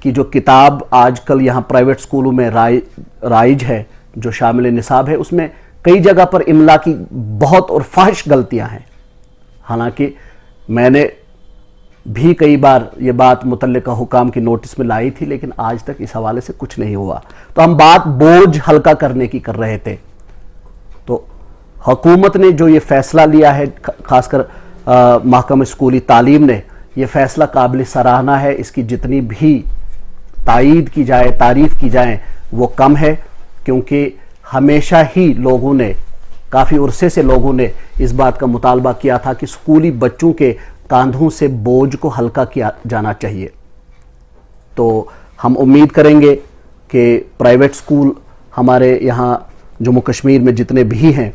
کہ جو کتاب آج کل یہاں پرائیویٹ سکولوں میں رائج ہے، جو شامل نصاب ہے، اس میں کئی جگہ پر املا کی بہت اور فاحش غلطیاں ہیں. حالانکہ میں نے بھی کئی بار یہ بات متعلقہ حکام کی نوٹس میں لائی تھی، لیکن آج تک اس حوالے سے کچھ نہیں ہوا. تو ہم بات بوجھ ہلکا کرنے کی کر رہے تھے. تو حکومت نے جو یہ فیصلہ لیا ہے، خاص کر محکمہ اسکولی تعلیم نے، یہ فیصلہ قابل سراہنا ہے. اس کی جتنی بھی تائید کی جائے، تعریف کی جائیں، وہ کم ہے. کیونکہ ہمیشہ ہی لوگوں نے، کافی عرصے سے لوگوں نے اس بات کا مطالبہ کیا تھا کہ اسکولی بچوں کے کاندھوں سے بوجھ کو ہلکا کیا جانا چاہیے. تو ہم امید کریں گے کہ پرائیویٹ سکول ہمارے یہاں جموں کشمیر میں جتنے بھی ہیں،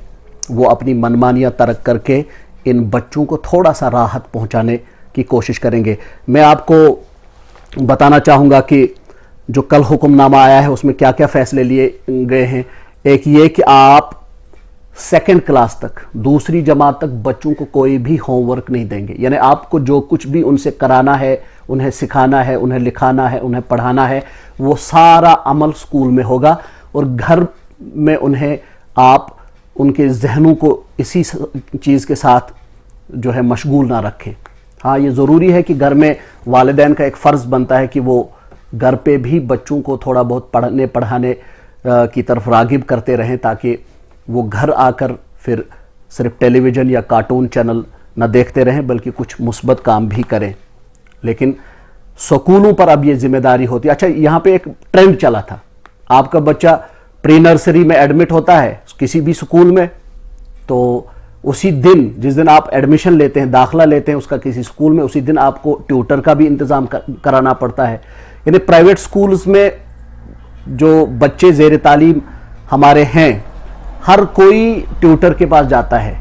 وہ اپنی منمانیاں ترک کر کے ان بچوں کو تھوڑا سا راحت پہنچانے کی کوشش کریں گے. میں آپ کو بتانا چاہوں گا کہ جو کل حکم نامہ آیا ہے اس میں کیا کیا فیصلے لیے گئے ہیں. ایک یہ کہ آپ سیکنڈ کلاس تک، دوسری جماعت تک بچوں کو کوئی بھی ہوم ورک نہیں دیں گے. یعنی آپ کو جو کچھ بھی ان سے کرانا ہے، انہیں سکھانا ہے، انہیں لکھانا ہے، انہیں پڑھانا ہے، وہ سارا عمل سکول میں ہوگا. اور گھر میں انہیں آپ ان کے ذہنوں کو اسی چیز کے ساتھ جو ہے مشغول نہ رکھیں. ہاں، یہ ضروری ہے کہ گھر میں والدین کا ایک فرض بنتا ہے کہ وہ گھر پہ بھی بچوں کو تھوڑا بہت پڑھنے پڑھانے کی طرف راغب کرتے رہیں، تاکہ وہ گھر آ کر پھر صرف ٹیلی ویژن یا کارٹون چینل نہ دیکھتے رہیں بلکہ کچھ مثبت کام بھی کریں. لیکن سکولوں پر اب یہ ذمہ داری ہوتی ہے. اچھا، یہاں پہ ایک ٹرینڈ چلا تھا، آپ کا بچہ پری نرسری میں ایڈمٹ ہوتا ہے کسی بھی سکول میں، تو اسی دن، جس دن آپ ایڈمیشن لیتے ہیں، داخلہ لیتے ہیں اس کا کسی سکول میں، اسی دن آپ کو ٹیوٹر کا بھی انتظام کرانا پڑتا ہے. یعنی پرائیویٹ سکولز میں جو بچے زیر تعلیم ہمارے ہیں، ہر کوئی ٹیوٹر کے پاس جاتا ہے.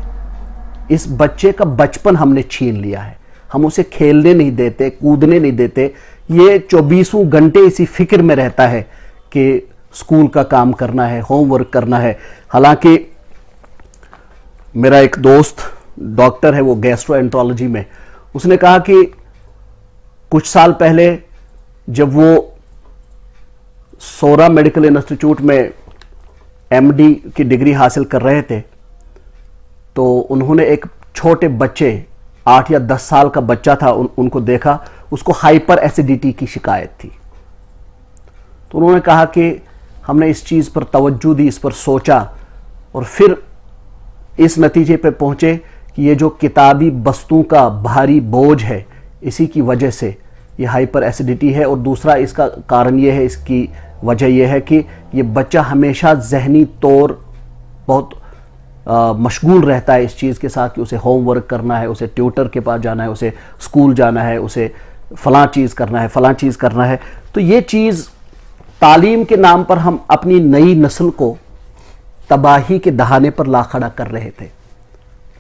اس بچے کا بچپن ہم نے چھین لیا ہے. ہم اسے کھیلنے نہیں دیتے، کودنے نہیں دیتے. یہ 24 گھنٹے اسی فکر میں رہتا ہے کہ سکول کا کام کرنا ہے، ہوم ورک کرنا ہے. حالانکہ میرا ایک دوست ڈاکٹر ہے، وہ گیسٹرو انٹرالوجی میں، اس نے کہا کہ کچھ سال پہلے جب وہ سورا میڈیکل انسٹیٹیوٹ میں ایم ڈی کی ڈگری حاصل کر رہے تھے، تو انہوں نے ایک چھوٹے بچے، 8 یا 10 سال کا بچہ تھا، ان کو دیکھا، اس کو ہائپر ایسیڈیٹی کی شکایت تھی. تو انہوں نے کہا کہ ہم نے اس چیز پر توجہ دی، اس پر سوچا، اور پھر اس نتیجے پہ پہنچے کہ یہ جو کتابی بستوں کا بھاری بوجھ ہے، اسی کی وجہ سے یہ ہائپر ایسیڈیٹی ہے. اور دوسرا اس کا کارن یہ ہے، اس کی وجہ یہ ہے کہ یہ بچہ ہمیشہ ذہنی طور بہت مشغول رہتا ہے اس چیز کے ساتھ کہ اسے ہوم ورک کرنا ہے، اسے ٹیوٹر کے پاس جانا ہے، اسے اسکول جانا ہے، اسے فلاں چیز کرنا ہے، فلاں چیز کرنا ہے. تو یہ چیز تعلیم کے نام پر ہم اپنی نئی نسل کو تباہی کے دہانے پر لا کھڑا کر رہے تھے.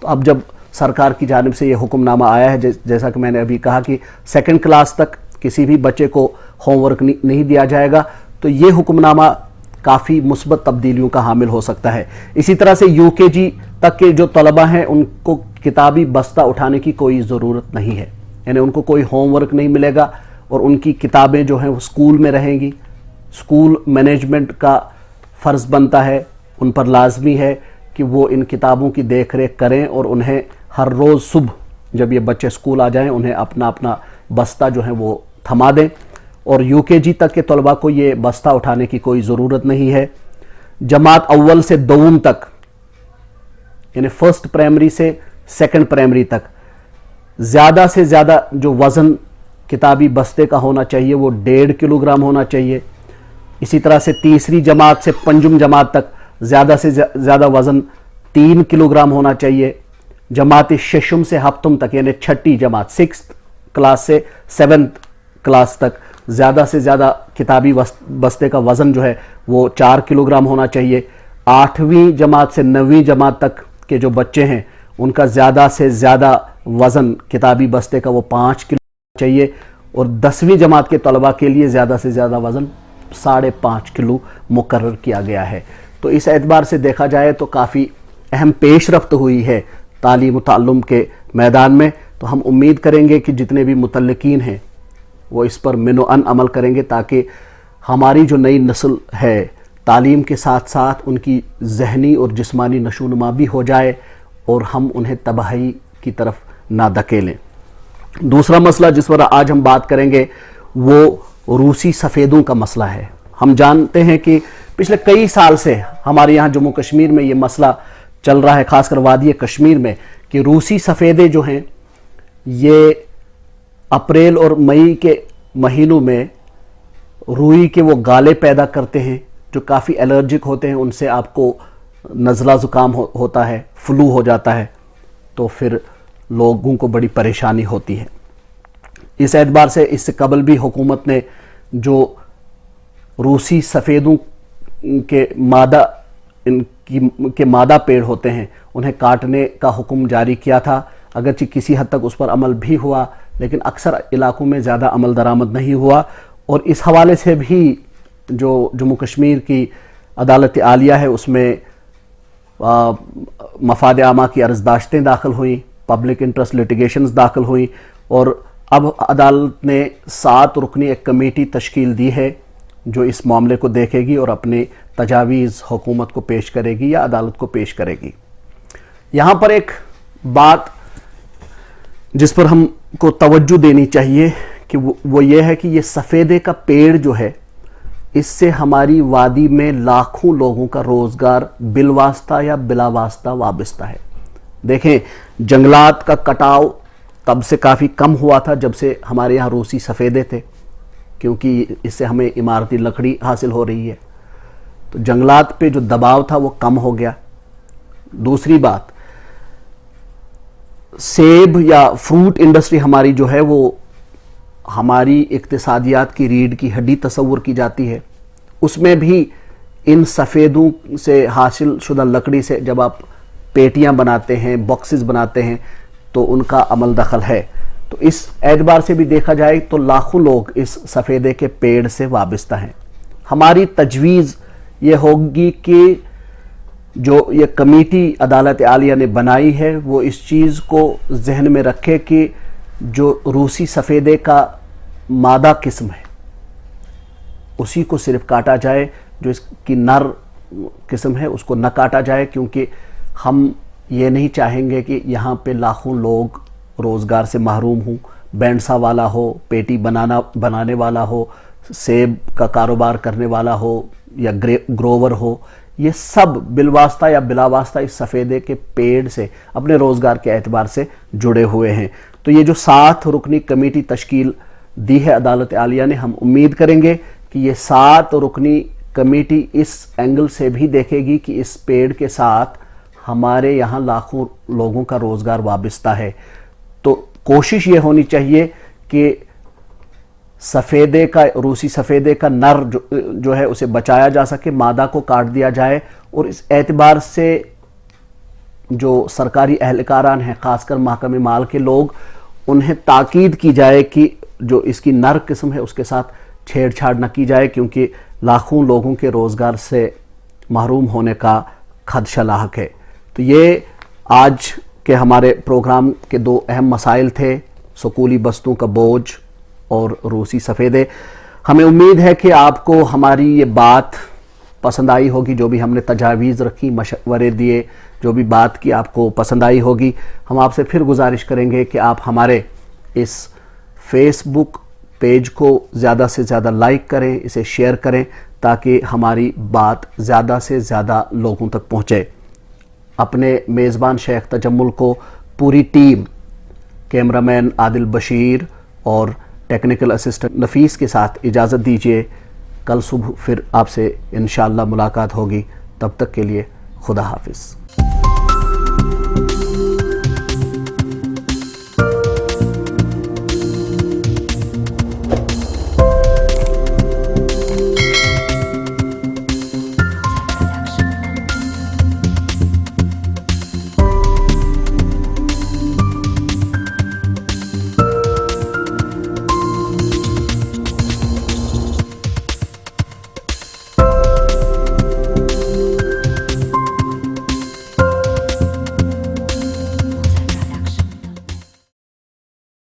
تو اب جب سرکار کی جانب سے یہ حکم نامہ آیا ہے، جیسا کہ میں نے ابھی کہا کہ سیکنڈ کلاس تک کسی بھی بچے کو ہوم ورک نہیں دیا جائے گا، تو یہ حکم نامہ کافی مثبت تبدیلیوں کا حامل ہو سکتا ہے. اسی طرح سے یو کے جی تک کے جو طلبہ ہیں، ان کو کتابی بستہ اٹھانے کی کوئی ضرورت نہیں ہے. یعنی ان کو کوئی ہوم ورک نہیں ملے گا، اور ان کی کتابیں جو ہیں وہ اسکول میں رہیں گی. اسکول مینجمنٹ کا فرض بنتا ہے، ان پر لازمی ہے کہ وہ ان کتابوں کی دیکھ ریکھ کریں، اور انہیں ہر روز صبح جب یہ بچے اسکول آ جائیں انہیں اپنا اپنا بستہ جو ہے وہ تھما دیں. اور یو کے جی تک کے طلباء کو یہ بستہ اٹھانے کی کوئی ضرورت نہیں ہے. جماعت اول سے دوم تک، یعنی فرسٹ پرائمری سے سیکنڈ پرائمری تک، زیادہ سے زیادہ جو وزن کتابی بستے کا ہونا چاہیے وہ 1.5 کلو گرام ہونا چاہیے. اسی طرح سے تیسری جماعت سے پنجم جماعت تک زیادہ سے زیادہ وزن 3 کلو گرام ہونا چاہیے. جماعت ششم سے ہفتم تک، یعنی چھٹی جماعت 6th کلاس سے 7th کلاس تک، زیادہ سے زیادہ کتابی بستے کا وزن جو ہے وہ 4 کلو گرام ہونا چاہیے. 8ویں جماعت سے 9ویں جماعت تک کے جو بچے ہیں ان کا زیادہ سے زیادہ وزن کتابی بستے کا وہ 5 کلو چاہیے. اور 10ویں جماعت کے طلباء کے لیے زیادہ سے زیادہ وزن 5.5 کلو مقرر کیا گیا ہے. تو اس اعتبار سے دیکھا جائے تو کافی اہم پیش رفت ہوئی ہے تعلیم و تعلم کے میدان میں. تو ہم امید کریں گے کہ جتنے بھی متعلقین ہیں وہ اس پر من و ان عمل کریں گے تاکہ ہماری جو نئی نسل ہے تعلیم کے ساتھ ساتھ ان کی ذہنی اور جسمانی نشوونما بھی ہو جائے اور ہم انہیں تباہی کی طرف نہ دھکیلیں۔ دوسرا مسئلہ جس پر آج ہم بات کریں گے وہ روسی سفیدوں کا مسئلہ ہے۔ ہم جانتے ہیں کہ پچھلے کئی سال سے ہمارے یہاں جموں کشمیر میں یہ مسئلہ چل رہا ہے، خاص کر وادی کشمیر میں، کہ روسی سفیدے جو ہیں یہ اپریل اور مئی کے مہینوں میں روئی کے وہ گالے پیدا کرتے ہیں جو کافی الرجک ہوتے ہیں، ان سے آپ کو نزلہ زکام ہوتا ہے، فلو ہو جاتا ہے، تو پھر لوگوں کو بڑی پریشانی ہوتی ہے۔ اس اعتبار سے اس سے قبل بھی حکومت نے جو روسی سفیدوں کے مادہ پیڑ ہوتے ہیں انہیں کاٹنے کا حکم جاری کیا تھا، اگرچہ کسی حد تک اس پر عمل بھی ہوا لیکن اکثر علاقوں میں زیادہ عمل درآمد نہیں ہوا، اور اس حوالے سے بھی جو جموں کشمیر کی عدالت عالیہ ہے اس میں مفاد عامہ کی عرضداشتیں داخل ہوئیں، پبلک انٹرسٹ لیٹیگیشنز داخل ہوئیں، اور اب عدالت نے 7 رکنی ایک کمیٹی تشکیل دی ہے جو اس معاملے کو دیکھے گی اور اپنی تجاویز حکومت کو پیش کرے گی یا عدالت کو پیش کرے گی۔ یہاں پر ایک بات جس پر ہم کو توجہ دینی چاہیے کہ وہ یہ ہے کہ یہ سفیدے کا پیڑ جو ہے اس سے ہماری وادی میں لاکھوں لوگوں کا روزگار بالواسطہ یا بلا واسطہ وابستہ ہے۔ دیکھیں جنگلات کا کٹاؤ تب سے کافی کم ہوا تھا جب سے ہمارے یہاں روسی سفیدے تھے، کیونکہ اس سے ہمیں عمارتی لکڑی حاصل ہو رہی ہے، تو جنگلات پہ جو دباؤ تھا وہ کم ہو گیا۔ دوسری بات، سیب یا فروٹ انڈسٹری ہماری جو ہے وہ ہماری اقتصادیات کی ریڑھ کی ہڈی تصور کی جاتی ہے، اس میں بھی ان سفیدوں سے حاصل شدہ لکڑی سے جب آپ پیٹیاں بناتے ہیں، باکسز بناتے ہیں، تو ان کا عمل دخل ہے۔ تو اس اعتبار سے بھی دیکھا جائے تو لاکھوں لوگ اس سفیدے کے پیڑ سے وابستہ ہیں۔ ہماری تجویز یہ ہوگی کہ جو یہ کمیٹی عدالت عالیہ نے بنائی ہے وہ اس چیز کو ذہن میں رکھے کہ جو روسی سفیدے کا مادہ قسم ہے اسی کو صرف کاٹا جائے، جو اس کی نر قسم ہے اس کو نہ کاٹا جائے، کیونکہ ہم یہ نہیں چاہیں گے کہ یہاں پہ لاکھوں لوگ روزگار سے محروم ہوں، بینڈسا والا ہو، پیٹی بنانے والا ہو، سیب کا کاروبار کرنے والا ہو یا گروور ہو، یہ سب بالواسطہ یا بلا واسطہ اس سفیدے کے پیڑ سے اپنے روزگار کے اعتبار سے جڑے ہوئے ہیں۔ تو یہ جو 7 رکنی کمیٹی تشکیل دی ہے عدالت عالیہ نے، ہم امید کریں گے کہ یہ 7 رکنی کمیٹی اس اینگل سے بھی دیکھے گی کہ اس پیڑ کے ساتھ ہمارے یہاں لاکھوں لوگوں کا روزگار وابستہ ہے۔ تو کوشش یہ ہونی چاہیے کہ سفیدے کا، روسی سفیدے کا نر جو ہے اسے بچایا جا سکے، مادہ کو کاٹ دیا جائے، اور اس اعتبار سے جو سرکاری اہلکاران ہیں خاص کر محکمہ مال کے لوگ، انہیں تاکید کی جائے کہ جو اس کی نر قسم ہے اس کے ساتھ چھیڑ چھاڑ نہ کی جائے، کیونکہ لاکھوں لوگوں کے روزگار سے محروم ہونے کا خدشہ لاحق ہے۔ تو یہ آج کے ہمارے پروگرام کے 2 اہم مسائل تھے، سکولی بستوں کا بوجھ اور روسی سفیدے۔ ہمیں امید ہے کہ آپ کو ہماری یہ بات پسند آئی ہوگی، جو بھی ہم نے تجاویز رکھی، مشورے دیے، جو بھی بات کی آپ کو پسند آئی ہوگی۔ ہم آپ سے پھر گزارش کریں گے کہ آپ ہمارے اس فیس بک پیج کو زیادہ سے زیادہ لائک کریں، اسے شیئر کریں تاکہ ہماری بات زیادہ سے زیادہ لوگوں تک پہنچے۔ اپنے میزبان شیخ تجمل کو پوری ٹیم، کیمرہ مین عادل بشیر اور ٹیکنیکل اسسٹنٹ نفیس کے ساتھ اجازت دیجیے۔ کل صبح پھر آپ سے انشاءاللہ ملاقات ہوگی، تب تک کے لیے خدا حافظ۔